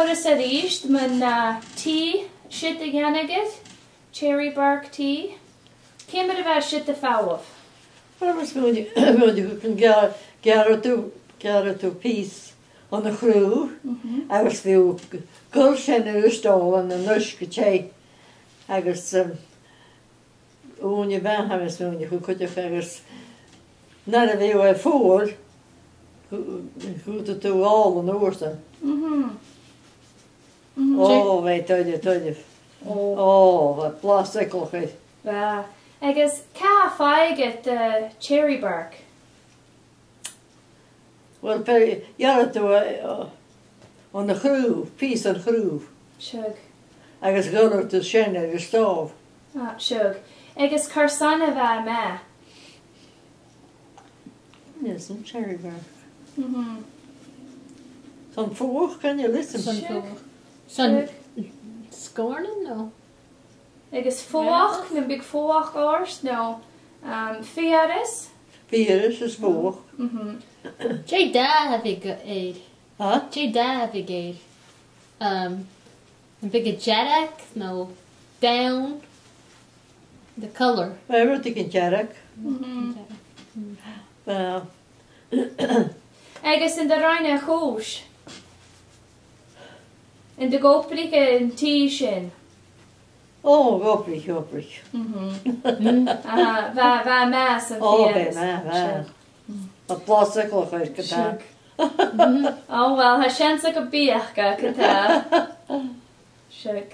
Codas a ríist man tea shit a ganagit, cherry bark tea. Came it about shit the fowl. Well, I was going to get a piece on the crew. I was few gulshen stall and the nushka I was only van having who could have figures not a way forward who to do all the northern. Oh, wait, tell you. Oh, what plastic of it. I guess I get the cherry bark. Well, yeah, to on the crew, piece of crew. Shug. I guess go to Shen at the stove. Ah, shug. I guess Carsana va ma. Yes, some cherry bark. Some fork, can you listen? Some fork. Some scorning, no. I guess Fuachd, the big Fuachd ors, no. Fiabhras. Fiabhras is fork. Jay da have a aid. Huh? Jay da have a aid. Big Jadak, no. Down. The colour. Everything in Jadak. Well. I guess in the Rhine Hoosh. In the Goprik and Tishin. Oh, goprik. Va mass and Oh, va. A plastic of it. Oh well, ha chance like a beach, ka. Shug.